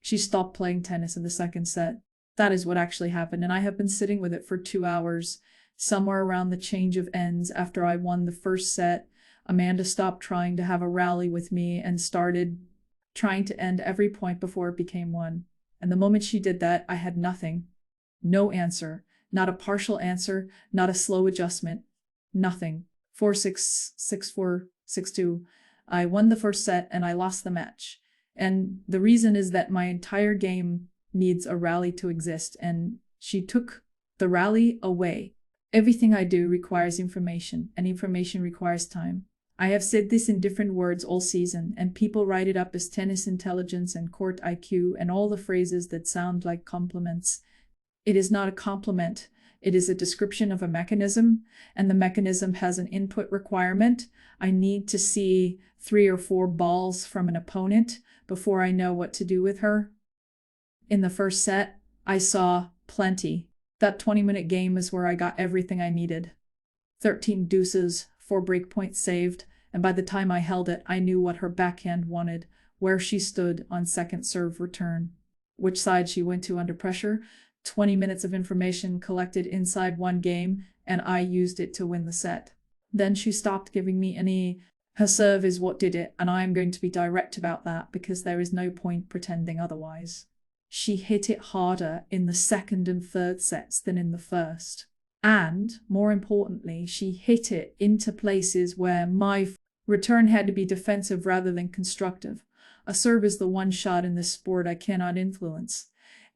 She stopped playing tennis in the second set. That is what actually happened, and I have been sitting with it for 2 hours. Somewhere around the change of ends after I won the first set, Amanda stopped trying to have a rally with me and started trying to end every point before it became one. And the moment she did that, I had nothing. No answer. Not a partial answer, not a slow adjustment. Nothing. 4-6, 6-4, 6-2. I won the first set and I lost the match. And the reason is that my entire game needs a rally to exist, and she took the rally away. Everything I do requires information, and information requires time. I have said this in different words all season, and people write it up as tennis intelligence and court IQ and all the phrases that sound like compliments. It is not a compliment. It is a description of a mechanism, and the mechanism has an input requirement. I need to see 3 or 4 balls from an opponent before I know what to do with her. In the first set, I saw plenty. That 20-minute game is where I got everything I needed. 13 deuces, 4 breakpoints saved, and by the time I held it, I knew what her backhand wanted, where she stood on second serve return, which side she went to under pressure. 20 minutes of information collected inside one game, and I used it to win the set. Then she stopped giving me any. Her serve is what did it, and I am going to be direct about that because there is no point pretending otherwise. She hit it harder in the second and third sets than in the first. And, more importantly, she hit it into places where my return had to be defensive rather than constructive. A serve is the one shot in this sport I cannot influence.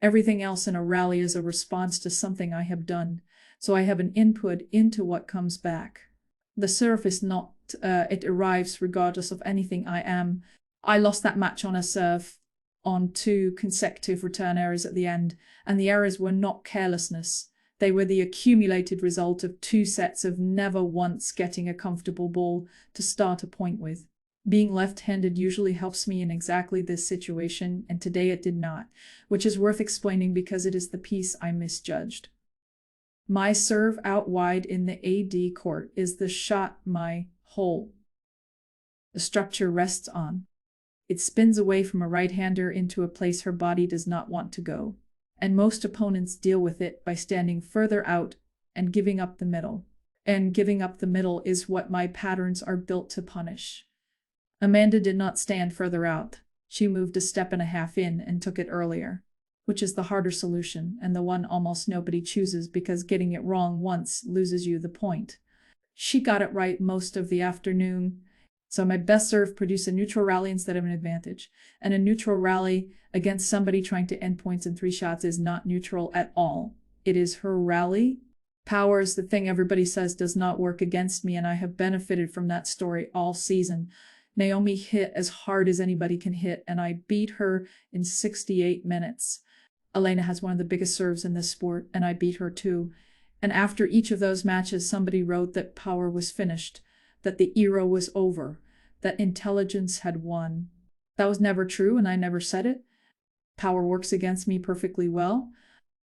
Everything else in a rally is a response to something I have done, so I have an input into what comes back. The serve is not, it arrives regardless of anything I am. I lost that match on a serve, on 2 consecutive return errors at the end, and the errors were not carelessness. They were the accumulated result of 2 sets of never once getting a comfortable ball to start a point with. Being left-handed usually helps me in exactly this situation, and today it did not, which is worth explaining because it is the piece I misjudged. My serve out wide in the AD court is the shot my whole structure rests on. It spins away from a right-hander into a place her body does not want to go, and most opponents deal with it by standing further out and giving up the middle. And giving up the middle is what my patterns are built to punish. Amanda did not stand further out. She moved a step and a half in and took it earlier, which is the harder solution and the one almost nobody chooses because getting it wrong once loses you the point. She got it right most of the afternoon. So my best serve produced a neutral rally instead of an advantage. And a neutral rally against somebody trying to end points in 3 shots is not neutral at all. It is her rally. Power is the thing everybody says does not work against me, and I have benefited from that story all season. Naomi hit as hard as anybody can hit, and I beat her in 68 minutes. Elena has one of the biggest serves in this sport, and I beat her too. And after each of those matches, somebody wrote that power was finished, that the era was over, that intelligence had won. That was never true, and I never said it. Power works against me perfectly well.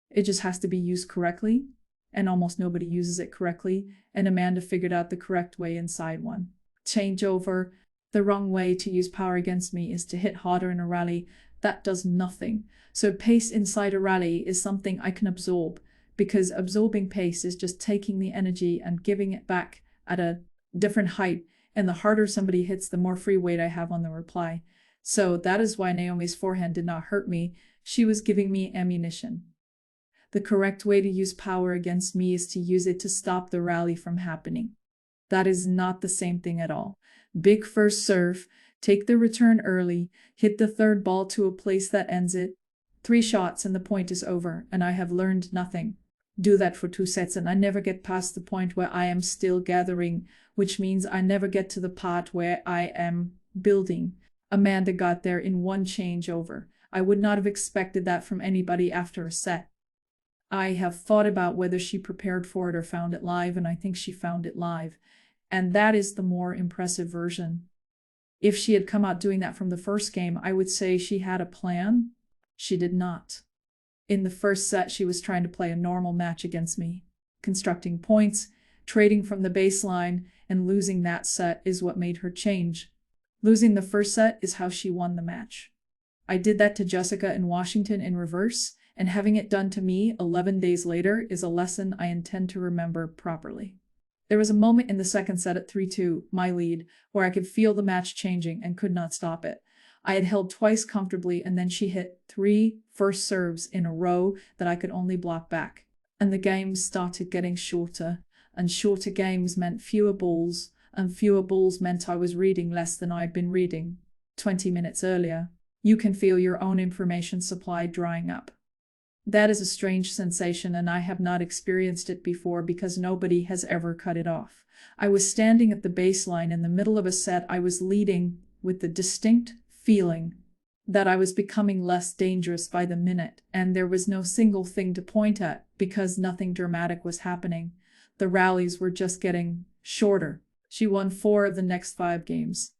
It just has to be used correctly, and almost nobody uses it correctly, and Amanda figured out the correct way inside one. Changeover. The wrong way to use power against me is to hit harder in a rally. That does nothing. So pace inside a rally is something I can absorb, because absorbing pace is just taking the energy and giving it back at a different height, and the harder somebody hits, the more free weight I have on the reply. So that is why Naomi's forehand did not hurt me. She was giving me ammunition. The correct way to use power against me is to use it to stop the rally from happening. That is not the same thing at all. Big first serve, take the return early, hit the third ball to a place that ends it. 3 shots and the point is over, and I have learned nothing. Do that for 2 sets and I never get past the point where I am still gathering, which means I never get to the part where I am building. Amanda got there in 1 changeover. I would not have expected that from anybody after a set. I have thought about whether she prepared for it or found it live, and I think she found it live. And that is the more impressive version. If she had come out doing that from the first game, I would say she had a plan. She did not. In the first set, she was trying to play a normal match against me. Constructing points, trading from the baseline, and losing that set is what made her change. Losing the first set is how she won the match. I did that to Jessica in Washington in reverse, and having it done to me 11 days later is a lesson I intend to remember properly. There was a moment in the second set at 3-2, my lead, where I could feel the match changing and could not stop it. I had held twice comfortably, and then she hit 3 first serves in a row that I could only block back. And the games started getting shorter, and shorter games meant fewer balls, and fewer balls meant I was reading less than I'd been reading 20 minutes earlier. You can feel your own information supply drying up. That is a strange sensation, and I have not experienced it before because nobody has ever cut it off. I was standing at the baseline in the middle of a set I was leading with the distinct feeling that I was becoming less dangerous by the minute, and there was no single thing to point at because nothing dramatic was happening. The rallies were just getting shorter. She won 4 of the next 5 games.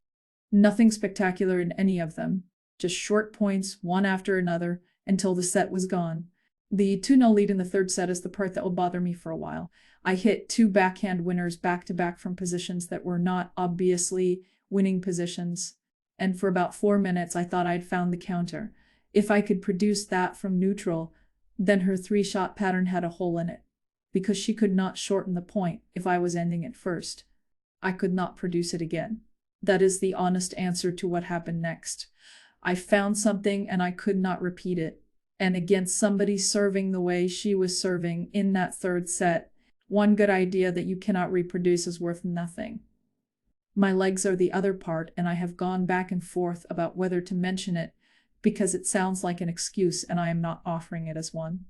Nothing spectacular in any of them, just short points, one after another, until the set was gone. The 2-0 lead in the third set is the part that will bother me for a while. I hit 2 backhand winners back-to-back from positions that were not obviously winning positions, and for about 4 minutes I thought I'd found the counter. If I could produce that from neutral, then her 3-shot pattern had a hole in it, because she could not shorten the point if I was ending it first. I could not produce it again. That is the honest answer to what happened next. I found something and I could not repeat it. And against somebody serving the way she was serving in that third set, one good idea that you cannot reproduce is worth nothing. My legs are the other part, and I have gone back and forth about whether to mention it because it sounds like an excuse and I am not offering it as one.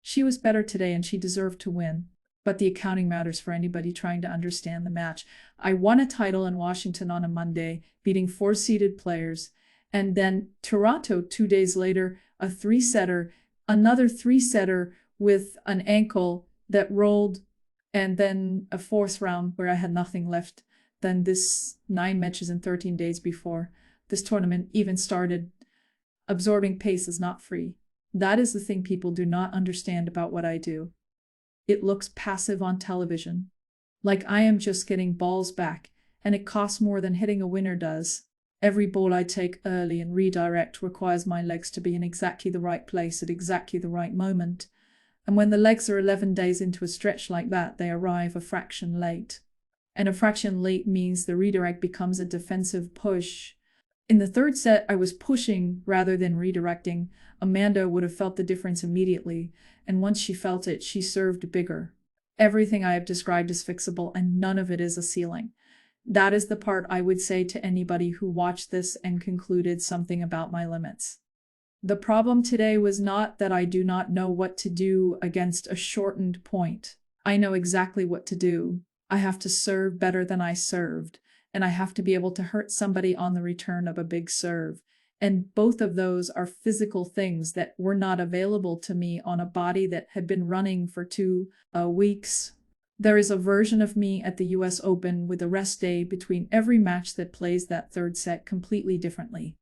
She was better today and she deserved to win, but the accounting matters for anybody trying to understand the match. I won a title in Washington on a Monday, beating 4-seeded players, and then Toronto 2 days later, a 3-setter, another 3-setter with an ankle that rolled, and then a 4th round where I had nothing left. Then this 9 matches in 13 days before this tournament even started. Absorbing pace is not free. That is the thing people do not understand about what I do. It looks passive on television, like I am just getting balls back, and it costs more than hitting a winner does. Every ball I take early and redirect requires my legs to be in exactly the right place at exactly the right moment. And when the legs are 11 days into a stretch like that, they arrive a fraction late. And a fraction late means the redirect becomes a defensive push. In the third set, I was pushing rather than redirecting. Amanda would have felt the difference immediately, and once she felt it, she served bigger. Everything I have described is fixable, and none of it is a ceiling. That is the part I would say to anybody who watched this and concluded something about my limits. The problem today was not that I do not know what to do against a shortened point. I know exactly what to do. I have to serve better than I served, and I have to be able to hurt somebody on the return of a big serve. And both of those are physical things that were not available to me on a body that had been running for 2 weeks. There is a version of me at the US Open with a rest day between every match that plays that third set completely differently.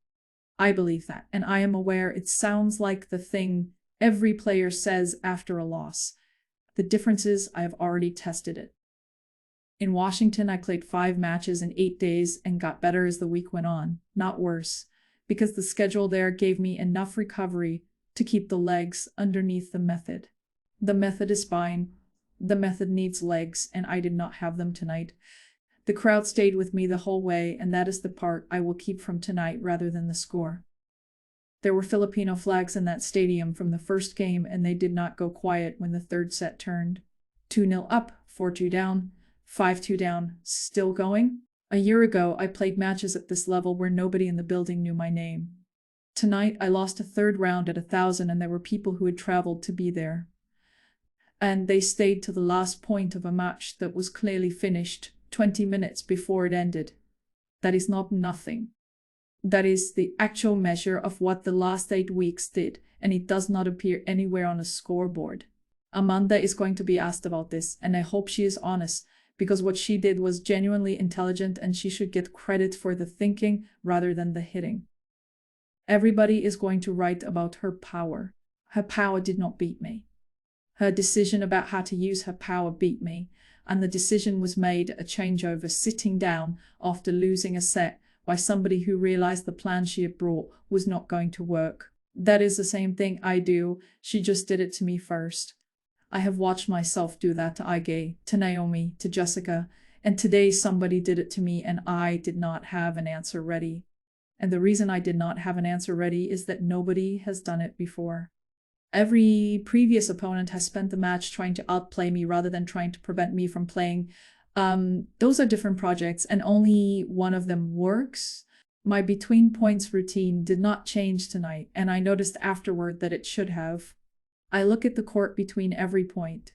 I believe that, and I am aware it sounds like the thing every player says after a loss. The difference is I have already tested it. In Washington, I played 5 matches in 8 days and got better as the week went on, not worse, because the schedule there gave me enough recovery to keep the legs underneath the method. The method is fine. The method needs legs, and I did not have them tonight. The crowd stayed with me the whole way, and that is the part I will keep from tonight rather than the score. There were Filipino flags in that stadium from the first game, and they did not go quiet when the third set turned. 2-0 up, 4-2 down, 5-2 down, still going? A year ago, I played matches at this level where nobody in the building knew my name. Tonight, I lost a third round at 1,000, and there were people who had traveled to be there. And they stayed to the last point of a match that was clearly finished 20 minutes before it ended. That is not nothing. That is the actual measure of what the last 8 weeks did, and it does not appear anywhere on a scoreboard. Amanda is going to be asked about this, and I hope she is honest, because what she did was genuinely intelligent, and she should get credit for the thinking rather than the hitting. Everybody is going to write about her power. Her power did not beat me. Her decision about how to use her power beat me, and the decision was made at a changeover sitting down after losing a set why somebody who realized the plan she had brought was not going to work. That is the same thing I do. She just did it to me first. I have watched myself do that to Ige, to Naomi, to Jessica, and today somebody did it to me and I did not have an answer ready. And the reason I did not have an answer ready is that nobody has done it before. Every previous opponent has spent the match trying to outplay me rather than trying to prevent me from playing. Those are different projects and only one of them works. My between points routine did not change tonight, and I noticed afterward that it should have. I look at the court between every point.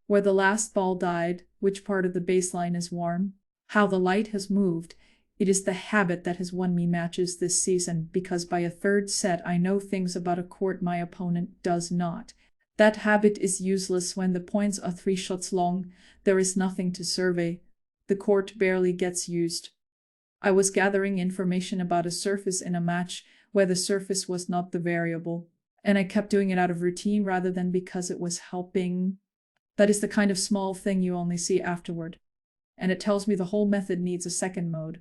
Where the last ball died, which part of the baseline is warm, how the light has moved. It is the habit that has won me matches this season, because by a third set I know things about a court my opponent does not. That habit is useless when the points are 3 shots long. There is nothing to survey. The court barely gets used. I was gathering information about a surface in a match where the surface was not the variable, and I kept doing it out of routine rather than because it was helping. That is the kind of small thing you only see afterward. And it tells me the whole method needs a second mode.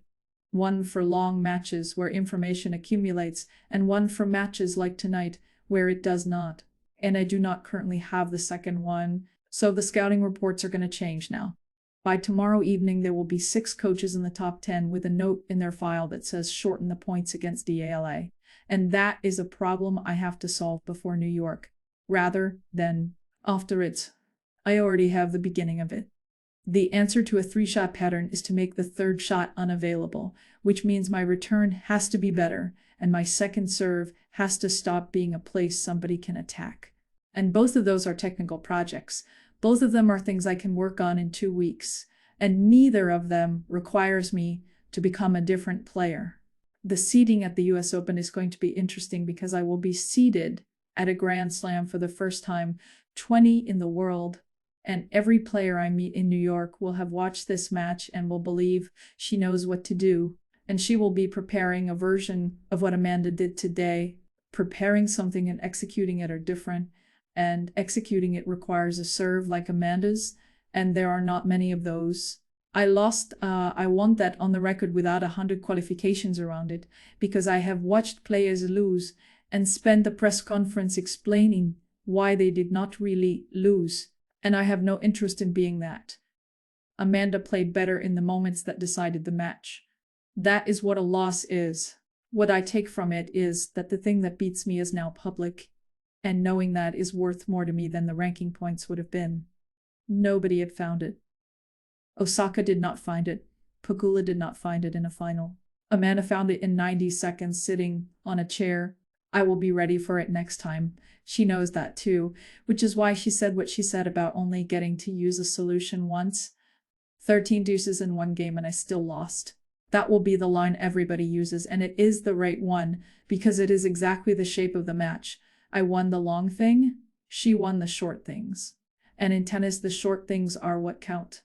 One for long matches where information accumulates, and one for matches like tonight where it does not. And I do not currently have the second one, so the scouting reports are going to change now. By tomorrow evening there will be 6 coaches in the top 10 with a note in their file that says shorten the points against Eala. And that is a problem I have to solve before New York, rather than after it. I already have the beginning of it. The answer to a 3-shot pattern is to make the third shot unavailable, which means my return has to be better, and my second serve has to stop being a place somebody can attack. And both of those are technical projects. Both of them are things I can work on in 2 weeks, and neither of them requires me to become a different player. The seeding at the US Open is going to be interesting because I will be seeded at a Grand Slam for the first time, 20 in the world. And every player I meet in New York will have watched this match and will believe she knows what to do. And she will be preparing a version of what Amanda did today. Preparing something and executing it are different. And executing it requires a serve like Amanda's. And there are not many of those. I want that on the record without 100 qualifications around it, because I have watched players lose and spent the press conference explaining why they did not really lose. And I have no interest in being that. Amanda played better in the moments that decided the match. That is what a loss is. What I take from it is that the thing that beats me is now public, and knowing that is worth more to me than the ranking points would have been. Nobody had found it. Osaka did not find it. Pegula did not find it in a final. Amanda found it in 90 seconds sitting on a chair. I will be ready for it next time. She knows that too, which is why she said what she said about only getting to use a solution once. 13 deuces in one game and I still lost. That will be the line everybody uses, and it is the right one because it is exactly the shape of the match. I won the long thing, she won the short things. And in tennis, the short things are what count.